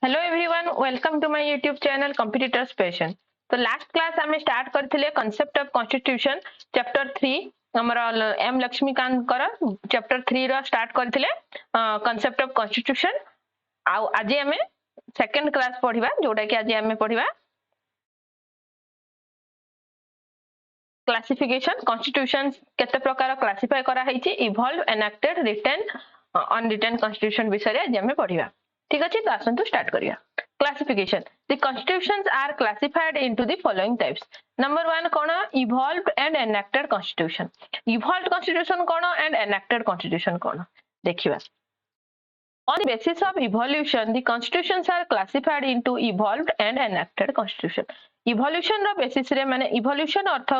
Hello everyone, welcome to my YouTube channel competitors passion. तो last class आम start करथिले concept of constitution chapter 3 हमर M Laxmikanth कर chapter 3 रो स्टार्ट करथिले कांसेप्ट ऑफ कॉन्स्टिट्यूशन। आज हमें सेकंड क्लास पढ़िबा जोटा कि आज हमें पढ़िबा क्लासिफिकेशन कॉन्स्टिट्यूशन केते प्रकार क्लासिफाई करा हैछि evolve enacted written unwritten constitution विषय आज हमें पढ़िबा। ठीक अछि, तो आसंतु स्टार्ट करिया। Classification the constitutions are classified into the following types. Number 1 कोन evolved and enacted constitution. Evolved constitution कोन एंड एनेक्टेड कॉन्स्टिट्यूशन कोन देखिबा। On the basis of evolution, the constitutions are classified into evolved and enacted constitution. Evolution रो basis रे माने evolution अर्थ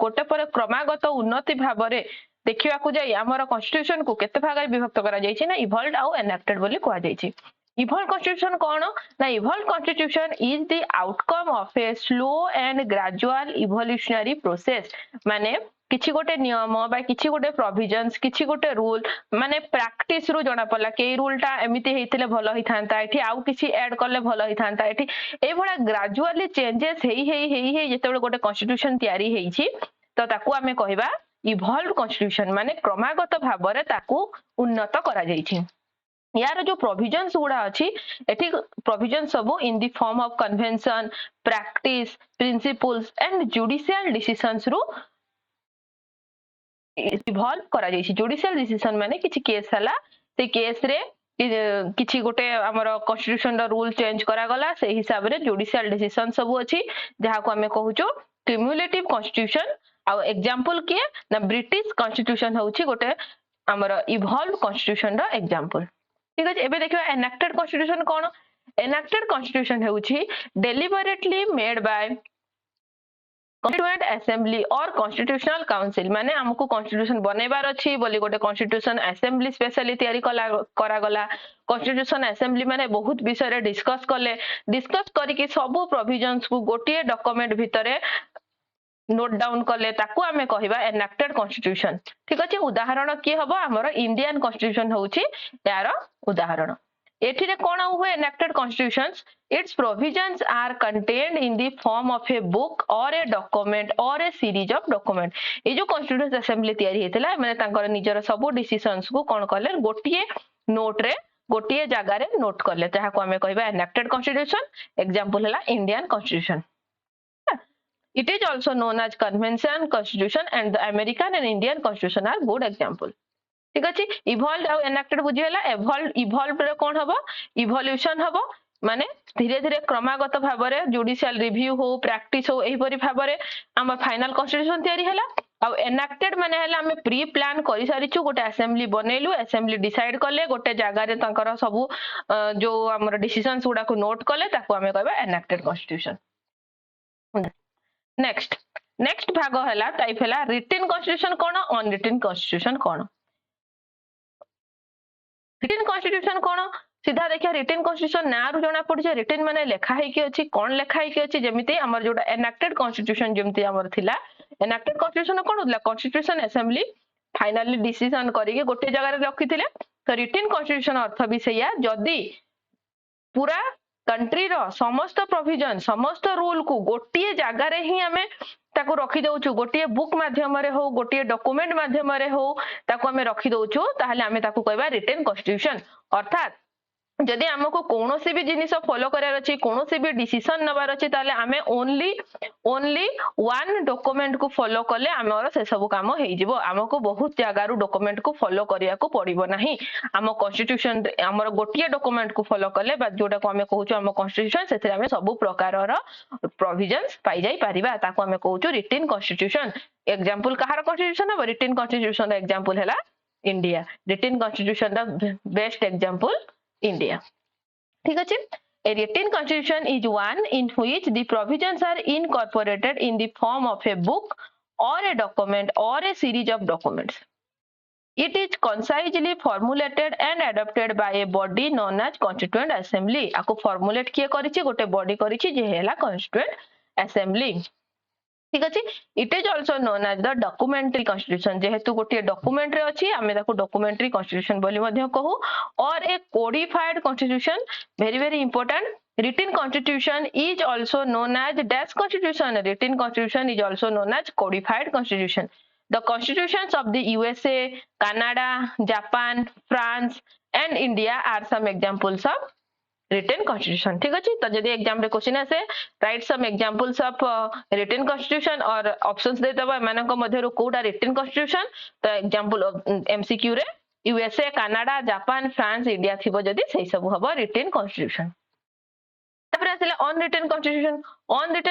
गोटे पर क्रमागत उन्नति भाबरे देखिबा को जाई हमर कॉन्स्टिट्यूशन को केते भाग विभक्त करा जाई छी ना evolved आउ enacted बोली कहआ जाई छी। Evolved constitution कोन ना evolved constitution is the outcome of a slow and gradual evolutionary process। माने किछि गोटे नियम बा किछि गोटे प्रोविजंस किछि गोटे रूल माने प्रैक्टिस रु जणा पला के रूलटा एमिति हेतिले भलो हि थांता एठी आउ किछि ऐड करले भलो हि थांता एठी ए भडा ग्रेजुअली चेंजेस हेई जेतेबे गोटे कॉन्स्टिट्यूशन तयारी हेइछि तो ताकू हमें कहबा इवॉल्व्ड कॉन्स्टिट्यूशन माने क्रमागत भाबरे ताकू उन्नत करा जाइछि। यार जो प्रोविजंस गुड़ा अछि एठी प्रोविजन सब in the form of convention practice principles and judicial decisions रु इवॉल्व करा जाइछि। जुडिशियल डिसीजन माने किछि केस हला से केस रे किछि गोटे हमर कॉन्स्टिट्यूशन रो रूल चेंज करा गला से हिसाब रे जुडिशियल डिसीजन सब अछि जहा को हमें कहूचो क्युमुलेटिव कॉन्स्टिट्यूशन। आ एग्जांपल के ना ब्रिटिश कॉन्स्टिट्यूशन होउछि गोटे हमर इवॉल्व कॉन्स्टिट्यूशन रो एग्जांपल। ठीक अछि, एबे देखिबा एनेक्टेड कॉन्स्टिट्यूशन कोन। एनेक्टेड कॉन्स्टिट्यूशन होउछि deliberately made by constituent assembly or constitutional council माने हमको constitution बनेबार अछि बोली गोटे constitution assembly स्पेशली तयारी करा गला। constitution assembly माने बहुत विषय रे डिस्कस करी कि सब प्रोविजंस को गोटे डॉक्यूमेंट भितरे नोट डाउन कले ताकू हमें कहबा एनेक्टेड कॉन्स्टिट्यूशन। ठीक अछि, उदाहरण की हबो हमर इंडियन कॉन्स्टिट्यूशन होउछि यार उदाहरण। एठिरे कोन हुए enacted constitutions its provisions are contained in the form of a book or a document or a series of document। ए जो constituent assembly तयारी हेतला माने तांकर निजर सब डिसीजंस को कोन करले गोटिए नोट रे गोटिए जगह रे नोट करले ताहा को हमें कहबा enacted constitution। एग्जांपल हला Indian constitution. It is also known as convention constitution and the American and Indian constitution are good example। ठीक अछि, इवॉल्व और एनेक्टेड बुझियला। इवॉल्व रे कोन हबो इवोल्यूशन हबो माने धीरे धीरे क्रमागत भाबरे जुडिशियल रिव्यू हो प्रैक्टिस हो एही परि भाबरे हमर फाइनल कॉन्स्टिट्यूशन तयारी हला। और एनेक्टेड माने हला हमें प्री प्लान करि सारिछु गोटे असेंबली बनेलु असेंबली डिसाइड करले गोटे जगह रे तंकर सब जो हमर डिसीजंस गुडा को नोट करले ताको हमें कहबा एनेक्टेड कॉन्स्टिट्यूशन। नेक्स्ट भाग हला टाइप हला रिटेन कॉन्स्टिट्यूशन कोन अनरिटेन कॉन्स्टिट्यूशन कोन। रिटेन कॉन्स्टिट्यूशन कोन सीधा देखिया रिटेन कॉन्स्टिट्यूशन ना रु जणा पड़ी जे रिटेन माने लेखा है कि अछि कोन लेखा है कि अछि जेमिति हमर जोटा एनेक्टेड कॉन्स्टिट्यूशन जेमिति हमर थिला। एनेक्टेड कॉन्स्टिट्यूशन कोन होतला कॉन्स्टिट्यूशन असेंबली फाइनली डिसीजन करी के गोटे जगह रे रखिथिले। तो रिटेन कॉन्स्टिट्यूशन अर्थ भी सैया जदी पूरा कंट्री रो समस्त प्रोविजन समस्त रूल को गोटे जगह रे ही हमें ताको रखि दउछु गोटे बुक माध्यम रे हो गोटे डॉक्यूमेंट माध्यम रे हो ताको हमें रखि दउछु ताहले हमें ताको कहबा रिटेन कॉन्स्टिट्यूशन। अर्थात जदि हमको कोनोसी भी जिनिस फॉलो करार अछि कोनोसी भी डिसीजन नबार अछि ताले हमें ओनली वन डॉक्यूमेंट को फॉलो करले हमर से सब काम हेइ जिवो। हमको बहुत जगह रु डॉक्यूमेंट को फॉलो करिया को पड़िबो नाही। हम कॉन्स्टिट्यूशन हमर गोटिए डॉक्यूमेंट को फॉलो करले बा जोटा को हमें कहूछु हम कॉन्स्टिट्यूशन सेथे हमें सब प्रकार रो प्रोविजंस पाई जाई परिबा ताको हमें कहूछु रिटेन कॉन्स्टिट्यूशन। एग्जांपल कहार कॉन्स्टिट्यूशन है रिटेन कॉन्स्टिट्यूशन रो एग्जांपल हैला India. Written constitution the best example India. ठीक अछि, a written constitution is one in which the provisions are incorporated in the form of a book or a document or a series of documents। It is concisely formulated and adopted by a body known as constituent assembly। आको formulate किए करिछि गोटे body करिछि जे हैला constituent assembly। ठीक अच्छे it is also known as the documentary constitution जेहेतु गोटे document रे अछि आमे ताको डॉक्यूमेंटरी कॉन्स्टिट्यूशन बोली मध्य कहू और a codified constitution very very important written constitution is also known as dash constitution written constitution is also known as codified constitution the constitutions of the USA Canada Japan France and India are some examples of written constitution ठीक अच्छे तो जदि exam रे question आसे write some examples of written constitution और options दे दबा एमानक मध्यरु कोडा written constitution तो एग्जांपल एमसीक्यू रे USA Canada Japan France India थिबो जदि सेही सब हबो written constitution तापर आसिले अनरिटन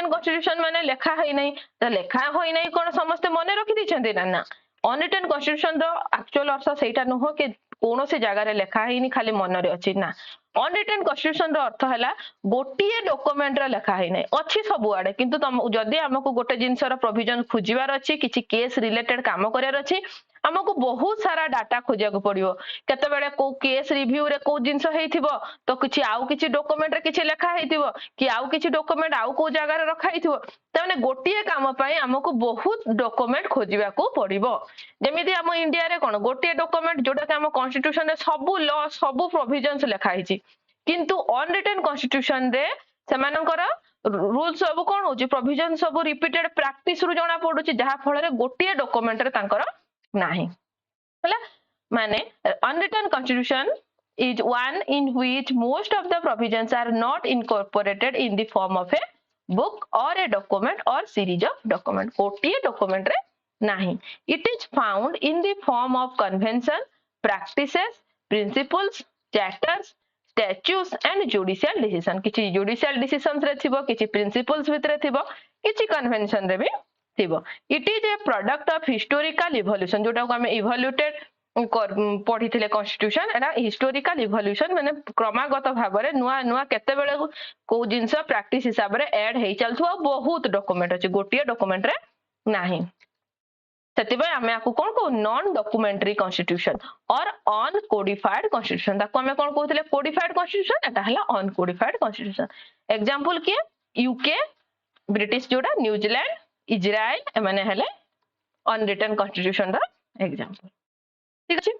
कॉन्स्टिट्यूशन माने लेखा होई नै त लेखा होई नै कोन समस्त मने रखि दिछन्ते ना अनरिटन कॉन्स्टिट्यूशन रो एक्चुअल अर्थ सेटा नुहो के कोनो से जगह रे लेखा हेनी खाली मन रे अछि ना अनरिटन कॉन्स्टिट्यूशन रो अर्थ हला गोटिए डॉक्यूमेंट रे लेखा हेई नै अछि सब आडे किंतु तम जदी हमको गोटे जिंस रो प्रोविजन खुजिबार अछि किछि केस रिलेटेड काम करियार अछि हमको बहुत सारा डाटा खोजिया को पड़ियो केते बेले को केस रिव्यू रे को जिंस हेइथिबो तो किछि आउ किछि डॉक्यूमेंट रे किछि लेखा हेइथिबो कि आउ किछि डॉक्यूमेंट आउ को जगह रे रखा हेइथिबो त माने गोटिए काम पई हमको बहुत डॉक्यूमेंट खोजिबा को पड़िबो जेमिति हम इंडिया रे कोन गोटिए डॉक्यूमेंट जोटा के हम कॉन्स्टिट्यूशन रे सब लॉ सब प्रोविजन्स लेखा हेछि किंतु अनरिटन कॉन्स्टिट्यूशन रे सेमानकर रूल सब कोन होछि प्रोविजन सब रिपीटेड प्रैक्टिस रु जणा पडुछि जहा फळ रे गोटिए डॉक्यूमेंट रे तांकर नाही हला माने unwritten constitution is one in which most of the provisions are not incorporated in the form of a book or a document or series of document कोटिए document रे नाही it is found in the form of convention practices principles charters statutes and judicial decision किछि judicial decisions रे थिबो किछि principles भितरे थिबो किछि convention रे भी थिबो it is a product of historical evolution जोटा को हमें evaluated पढ़ी थिले कॉन्स्टिट्यूशन एना हिस्टोरिकल इवोल्यूशन माने क्रमागत भाव रे नुआ नुआ केते बेले को जिंस प्रैक्टिस हिसाब रे ऐड हेई चलथु बहुत डॉक्यूमेंट अछि गोटिए डॉक्यूमेंट रे नाही सेति बय हमें आकु कोन को नॉन डॉक्यूमेंटरी कॉन्स्टिट्यूशन और अनकोडिफाइड कॉन्स्टिट्यूशन ताको हमें कोन कहथिले कोडिफाइड कॉन्स्टिट्यूशन एटा हला अनकोडिफाइड कॉन्स्टिट्यूशन एग्जांपल के यूके ब्रिटिश जोडा न्यूजीलैंड इजराइल माने हले अनरिटन कॉन्स्टिट्यूशन रा एग्जांपल ठीक अछि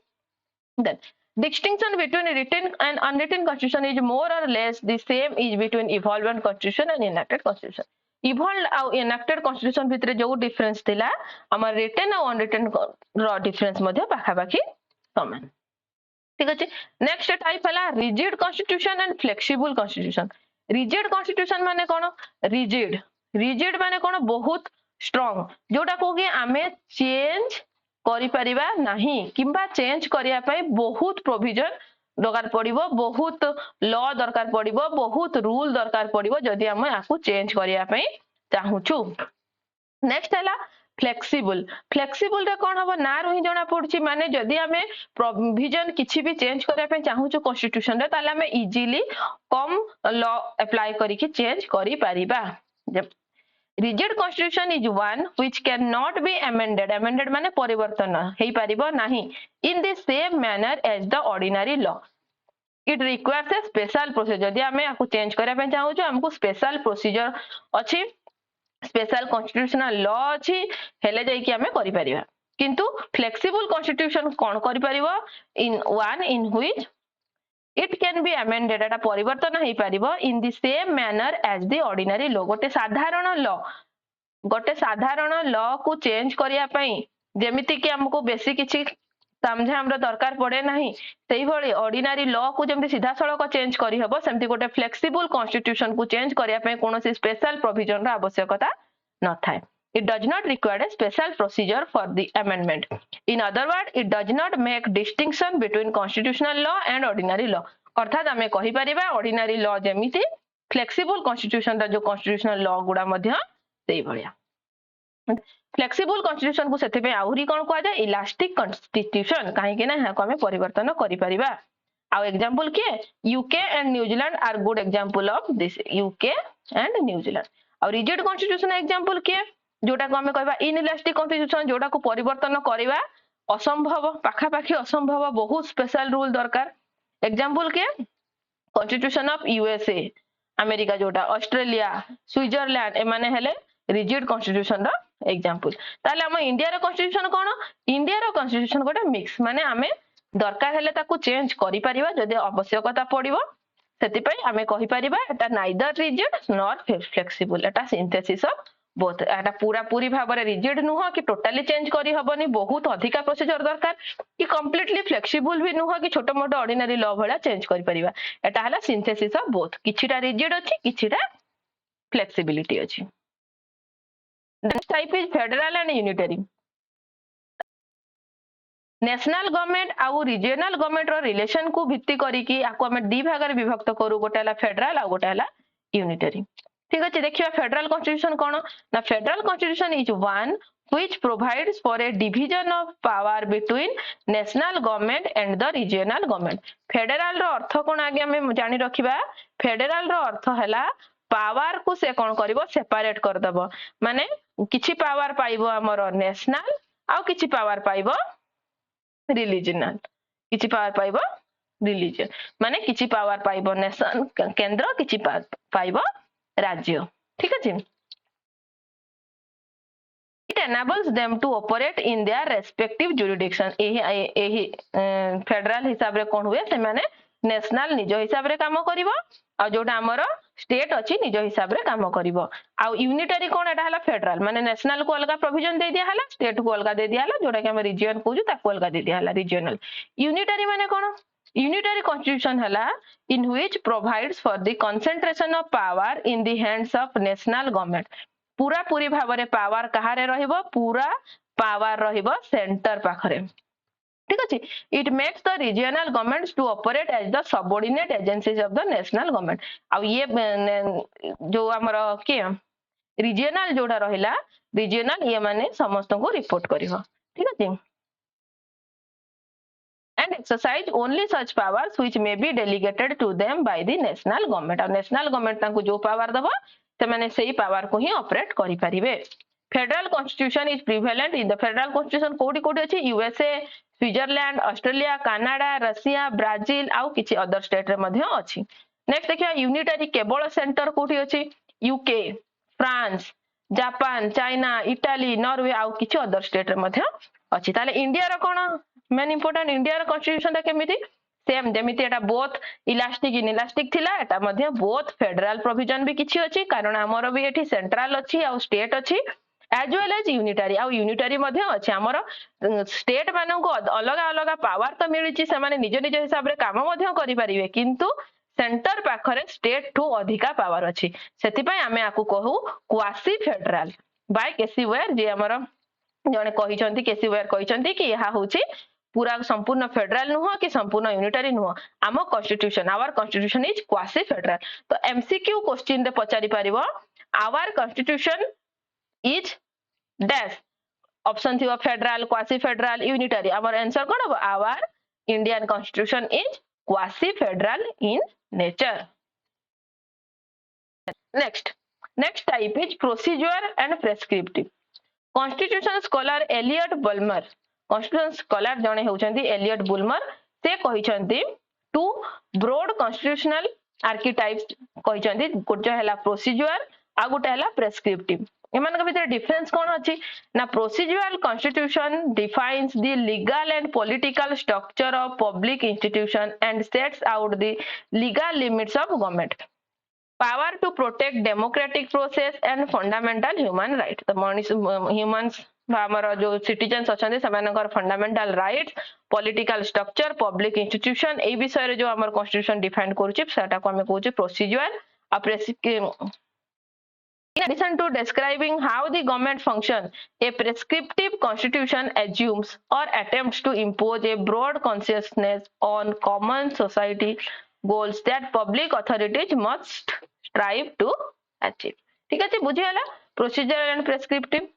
then distinction between written and unwritten constitution is more or less the same is between evolved constitution and enacted constitution evolved और enacted constitution भितरे जो डिफरेंस थिला हमर written और unwritten रो डिफरेंस मध्ये पाखा पाखी समान ठीक अछि नेक्स्ट टाइप हला rigid constitution and flexible constitution rigid constitution माने कोन rigid माने कोन बहुत स्ट्रांग जोटा को कि आमे चेंज करि परिबा नाही किबा चेंज करिया पई बहुत प्रोविजन दरकार पड़िबो बहुत लॉ दरकार पड़िबो बहुत रूल दरकार पड़िबो जदी हम आकु चेंज करिया पई चाहूछु नेक्स्ट हला फ्लेक्सिबल रे कोन हबो ना रही जणा पड़छि माने जदी हमें प्रोविजन किछि भी चेंज करिया पई चाहूछु कॉन्स्टिट्यूशन रे ताले हमें इजीली कम लॉ अप्लाई करि कि चेंज करि परिबा rigid constitution is one which cannot be amended माने परिवर्तन हेई परिबो नाही in the same manner as the ordinary law it requires a special procedure जदी हमें आकु चेंज करिया पे चाहू जो हमको स्पेशल प्रोसीजर अछि स्पेशल कॉन्स्टिट्यूशनल लॉ अछि हेले जाई कि हमें करि परिबा किंतु फ्लेक्सिबल कॉन्स्टिट्यूशन कोन करि परिबो in which it can be amended एटा परिवर्तन हेई परिबो in the same manner as the ordinary law गोटे साधारण लॉ को चेंज करिया पई जेमिति कि हमको बेसी किछि समझे हमरो दरकार पड़े नाही सेही भली ऑर्डिनरी लॉ को जेमिति सीधा सळक चेंज करि हबो सेमति गोटे फ्लेक्सिबल कॉन्स्टिट्यूशन को चेंज करिया पई कोनोसी स्पेशल प्रोविजन रा आवश्यकता न थाए it does not require a special procedure for the amendment in other words it does not make distinction between constitutional law and ordinary law अर्थात हमें कहि परिबा ऑर्डिनरी लॉ जेमिति फ्लेक्सिबल कॉन्स्टिट्यूशन रा जो कॉन्स्टिट्यूशनल लॉ गुडा मध्य सेही भलिया फ्लेक्सिबल कॉन्स्टिट्यूशन को सेते पे आउरी कोन कहै जाय इलास्टिक कॉन्स्टिट्यूशन काहे कि ना हा को हमें परिवर्तन करि परिबा आउ एग्जांपल के UK and New Zealand are good example of this UK and New Zealand और रिजिड कॉन्स्टिट्यूशन एग्जांपल के जोटा को हमें कहबा इनइलास्टिक कॉन्स्टिट्यूशन जोटा को परिवर्तन करबा असंभव पाखा पाखी असंभव बहुत स्पेशल रूल दरकार एग्जांपल के कॉन्स्टिट्यूशन ऑफ यूएसए अमेरिका जोटा ऑस्ट्रेलिया स्विट्जरलैंड ए माने हेले रिजिड कॉन्स्टिट्यूशन रो एग्जांपल ताले हम इंडिया रो कॉन्स्टिट्यूशन कोन इंडिया रो कॉन्स्टिट्यूशन गोटे मिक्स माने आमे दरकार हेले ताकू चेंज करि परिबा जदि आवश्यकता पड़िबो सेति पई आमे कहि परिबा एटा neither rigid nor flexible Etah synthesis of both एटा पूरा पूरी भाव रे रिजिड नुह कि टोटली चेंज करि हबनी बहुत अधिका प्रोसीजर दरकार कि कंप्लीटली फ्लेक्सिबल भी नुह कि छोटो मोटो ऑर्डिनरी लॉ भला चेंज करि परिबा एटा हला सिंथेसिस ऑफ बोथ किछिटा रिजिड अछि किछिटा फ्लेक्सिबिलिटी अछि This type is federal and unitary. National government आउ रीजनल गवर्नमेंट रो रिलेशन को भित्ति करी कि आको हम दी भाग रे विभक्त करू गोटे हला फेडरल आ गोटे हला यूनिटरी ठीक अछि देखिबा फेडरल कॉन्स्टिट्यूशन कोन ना federal constitution is one which provides for a division of power between national government and the regional government federal रो अर्थ कोन आगे हम जानि रखिबा फेडरल रो अर्थ हला पावर को से कोन करबो सेपरेट कर दबो माने किछि पावर पाइबो हमरो नेशनल आ किछि पावर पाइबो रिलीजनल किछि पावर पाइबो रिलीजन माने किछि पावर पाइबो नेशन केंद्र किछि पाइबो राज्य ठीक अछि it enables them to operate in their respective jurisdiction एही फेडरल हिसाब रे कोन हुए से माने नेशनल निज हिसाब रे काम करिवो आ जोटा हमरो स्टेट अछि निज हिसाब रे काम करिवो आ यूनिटरी कोन एटा हला फेडरल माने नेशनल को अलगा प्रोविजन दे दिया हला स्टेट को अलगा दे दिया हला जोटा कि हम रीजन कोजु ताको अलगा दे दिया हला रीजनल यूनिटरी माने कोन यूनिटरी कॉन्स्टिट्यूशन हला in which provides for the concentration of power in the hands of national government पूरा पूरी भाव रे पावर कहारे रहिबो पूरा पावर रहिबो सेंटर पाखरे ठीक अछि it makes the regional governments to operate as the subordinate agencies of the national government आ ये जो हमरो के रीजनल जोडा रहिला रीजनल ये माने समस्त को रिपोर्ट करिवो ठीक अछि and exercise only such powers which may be delegated to them by the national government और national government तांको जो पावर दबो से माने सेही पावर को ही ऑपरेट करि परिबे federal constitution is prevalent in the federal constitution कोडी कोडी अछि USA Switzerland Australia Canada Russia Brazil आउ किछि अदर स्टेट रे मध्ये अछि नेक्स्ट देखिया यूनिटरी केवल सेंटर कोठी अछि UK France Japan China Italy Norway आउ किछि अदर स्टेट रे मध्ये अछि ताले इंडिया रो कोन मेन इंपोर्टेंट इंडिया रो कॉन्स्टिट्यूशन ता केमिति सेम जेमिति एटा बोथ इलास्टिक इनइलास्टिक थिला एटा मध्ये बोथ फेडरल प्रोविजन भी किछि अछि कारण हमर भी एठी सेंट्रल अछि आ स्टेट अछि एज वेल एज यूनिटरी आ यूनिटरी मध्ये अछि हमर स्टेट मानन को अलग अलग पावर त मिलिछि से माने निज निज हिसाब रे काम मध्ये करि परिबे किंतु सेंटर पाखरे स्टेट ठू अधिका पावर अछि सेति पय हमें आकु कहू quasi federal by K C Wheare जे हमर जने कहिसंती केसी वेयर कहिसंती कि यहा होछि पूरा संपूर्ण फेडरल नुह कि संपूर्ण यूनिटरी नुह आम constitution our constitution is quasi federal तो एमसीक्यू क्वेश्चन रे पचारि परिबो our constitution is dash option थियो federal quasi federal unitary our answer कोन हो our Indian constitution is quasi federal in nature next type is procedure and prescriptive constitution scholar Elliot Bulmer constitution scholar जने होचंती Elliot Bulmer से कहिसंती two broad constitutional archetypes कहिसंती गोटे हला procedure आ गोटे हला प्रेस्क्रिप्टिव एमान के भीतर डिफरेंस कोन अछि ना procedural constitution defines the legal and political structure of public institution and sets out the legal limits of government power to protect democratic process and fundamental human right the humans हमर जो citizens अछन सेमानकर fundamental rights political structure public institution ए विषय रे जो हमर constitution define करूची सेटा को हमें कहूची प्रोसीजर आ in addition to describing how the government function a prescriptive constitution assumes or attempts to impose a broad consciousness on common society goals that public authorities must strive to achieve ठीक अछि बुझी हला procedure and prescriptive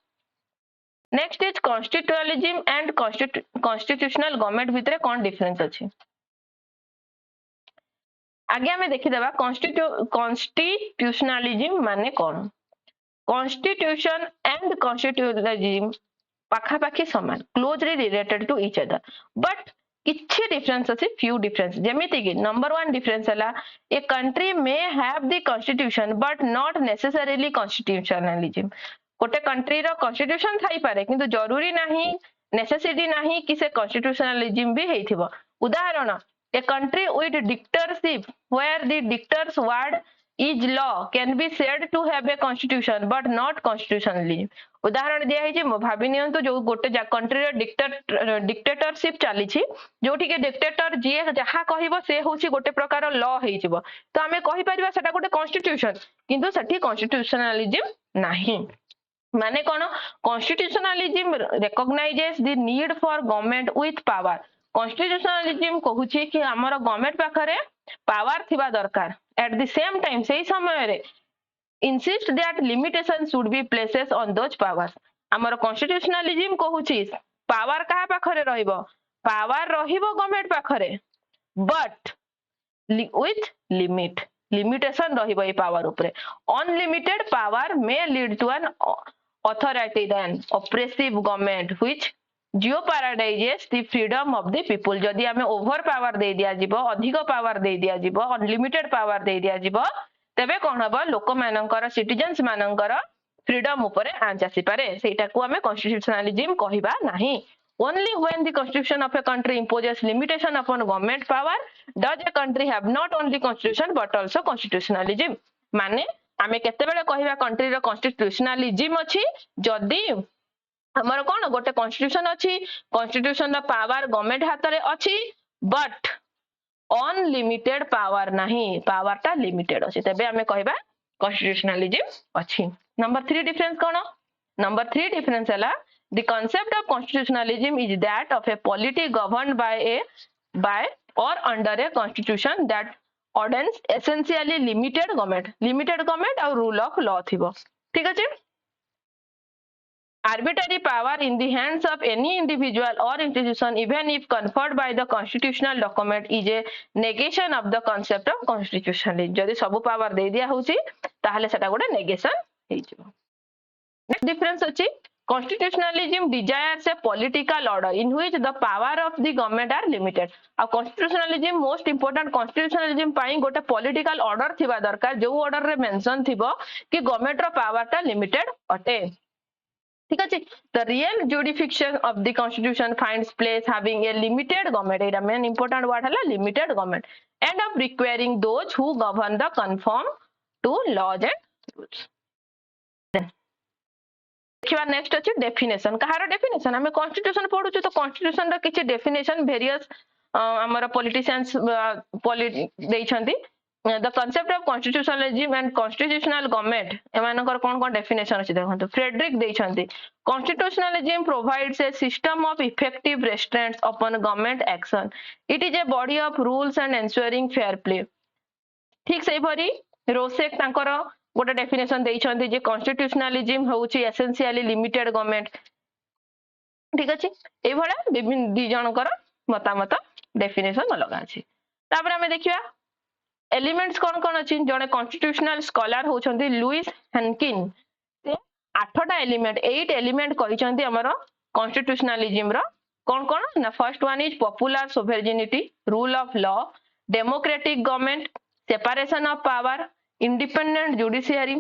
next is constitutionalism and constitutional government भितरे कोन difference अछि आगे हमें देखि देबा कॉन्स्टिट्यूशनलिज्म माने कोन कॉन्स्टिट्यूशन एंड कॉन्स्टिट्यूशनलिज्म पाखा पाखी समान closely related to each other but किछि डिफरेंस अछि फ्यू डिफरेंस जेमिति कि नंबर 1 डिफरेंस हला a country may have the constitution but not necessarily constitutionalism गोटे कंट्री रो कॉन्स्टिट्यूशन थाई पारे किंतु जरूरी नाही नेसेसिटी नाही कि से कॉन्स्टिट्यूशनलिज्म भी हेइथिबो उदाहरण a country with dictatorship where the dictator's word is law can be said to have a constitution but not constitutionally उदाहरण दिया है भाभी नियंतु जो गोटे कंट्री रो डिक्टेटरशिप चली जोठी के डिक्टेटर जी जहा कहबो से होची गोटे प्रकार लॉ हेइजिवो तो आमे कहि परिबा सेटा गोटे कॉन्स्टिट्यूशन किंतु सेठी कॉन्स्टिट्यूशनलिज्म नाही माने कोन constitutionalism recognises the need for government with power constitutionalism कहूची कि हमर गवर्नमेंट पाखरे पावर थिबा दरकार at the same time सही समय रे insist that limitation should be places on those powers हमर कॉन्स्टिट्यूशनलिज्म कहूची पावर कहा पाखरे रहइबो पावर रहिबो गवर्नमेंट पाखरे but with limit limitation रहिबो ए पावर ऊपर unlimited power may lead to an authoritarian oppressive government which jeopardizes the freedom of the people जदि हमें over power दे दिया जिवो अधिक पावर दे दिया जिवो अनलिमिटेड पावर दे दिया जिवो तबे कोन हबो लोक मानकर सिटीजन्स मानकर फ्रीडम ऊपर आंच आसी पारे सेटा को हमें कॉन्स्टिट्यूशनलिज्म कहिबा नाही only when the constitution of a country imposes limitation upon government power does a country have not only constitution but also constitutionalism माने हमें केते बेले कहिबा कंट्री रो कॉन्स्टिट्यूशनलिज्म अछि जदि हमर कोन गोटे कॉन्स्टिट्यूशन अछि कॉन्स्टिट्यूशन रो पावर गवर्नमेंट हाथ रे अछि बट अनलिमिटेड पावर नाही पावर ता लिमिटेड अछि तबे हमें कहिबा कॉन्स्टिट्यूशनलिज्म अछि नंबर 3 डिफरेंस कोन नंबर 3 डिफरेंस हला the concept of constitutionalism is that of a polity governed by or under a constitution that ordains essentially limited government और rule of law थिबो ठीक अछि arbitrary power in the hands of any individual or institution even if conferred by the constitutional document is a negation of the concept of constitutionalism जदि सब power दे दिया होची ताहले सेटा गोटे नेगेशन हेइजिवो नेक्स्ट डिफरेंस अछि constitutionalism desires a political order in which the power of the government are limited और constitutionalism most important constitutionalism पाई गोटे political order थिबा दरकार जो order रे मेंशन थिबो कि गवर्नमेंट रो पावर ता लिमिटेड अटे ठीक अछि the real jurisdiction of the constitution finds place having a limited government Etah main important word हला limited government and of requiring those who govern the conform to laws and rules देखिबा next अछि definition कहार definition हमें constitution पढुछु तो constitution रा किछि definition various हमर पॉलिटिशियंस देइछंती the concept of constitutionalism and constitutional government एमानकर कोन डेफिनेशन अछि देखंतु फ्रेडरिक देइछंती constitutionalism provides a system of effective restraints upon government action it is a body of rules and ensuring fair play ठीक सही भरी रोसेक तांकर गोटे डेफिनेशन देइछंती जे कॉन्स्टिट्यूशनलिज्म होउची एसेंशियली लिमिटेड गवर्नमेंट ठीक अछि ए भला विभिन्न दि जनकर मतामत डेफिनेशन अलग अछि तापर हमें देखिबा एलिमेंट्स कोन अछि जने कॉन्स्टिट्यूशनल स्कॉलर होचंती लुइस हेनकिन से 8टा एलिमेंट 8 एलिमेंट कहिचंती हमर कॉन्स्टिट्यूशनलिज्म रो कोन ना first one is popular sovereignty rule of law democratic government separation of power independent judiciary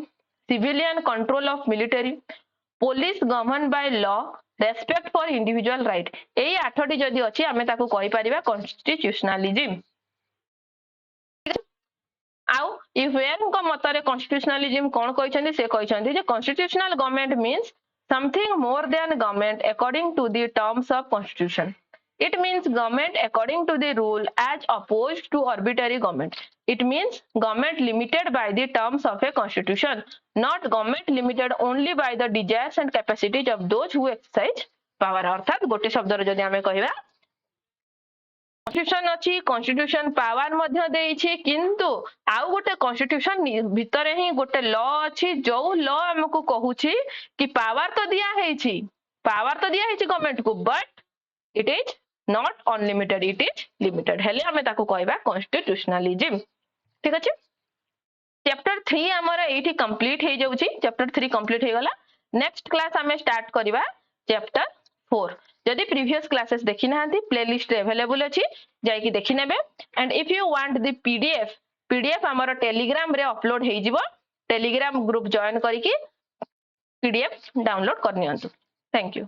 civilian control of military police governed by law respect for individual right एई 8टी जदी अछि हमें ताको कहि परिबा constitutionalism आउ even को मतरे कॉन्स्टिट्यूशनलिज्म कोन कहिसंती से कहिसंती जे constitutional government means something more than government according to the terms of constitution It means government according to the rule as opposed to arbitrary government. It means government limited by the terms of a constitution, not government limited only by the desires and capacities of those who exercise power. अर्थात गोटे शब्द रे जदी हमें कहिबा constitution अछि constitution power मध्ये देइछि किंतु आउ गोटे कॉन्स्टिट्यूशन भितरे ही गोटे लॉ अछि जो लॉ हमको कहूछि कि पावर तो दिया हेछि गवर्नमेंट को but it is not unlimited it is limited हेले हमें ताको कहबा कॉन्स्टिट्यूशनलिज्म ठीक अछि चैप्टर 3 हमर एठी कंप्लीट हे जाउची चैप्टर 3 कंप्लीट हे गला नेक्स्ट क्लास हमें स्टार्ट करबा चैप्टर 4 जदि प्रीवियस क्लासेस देखि नाहंती प्लेलिस्ट रे अवेलेबल अछि जाय कि देखि नेबे and if you want the PDF हमर टेलीग्राम रे अपलोड हेइ जिवो टेलीग्राम ग्रुप जॉइन करिकि पीडीएफ डाउनलोड करनियंतु थैंक यू।